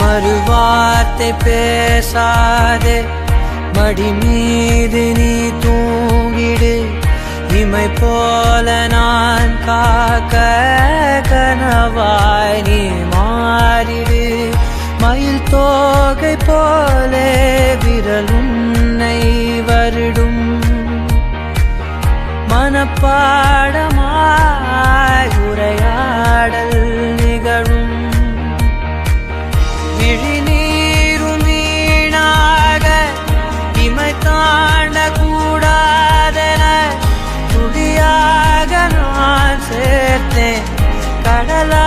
மறுவார்த்தை பேசாதே, மடி மீது நீ தூங்கிடு. இமை போல நான் காக்க கனவாய் நீ மாறிடு. மயில் தோகை போலே விரலுன்னை வருடும். மனப்பாடமாய் உரையாடல் நிகழும். விழிநீரும் வீணாக இமை தாண்ட கூடாதென துளியாக நான் சேர்த்தேன். கடலா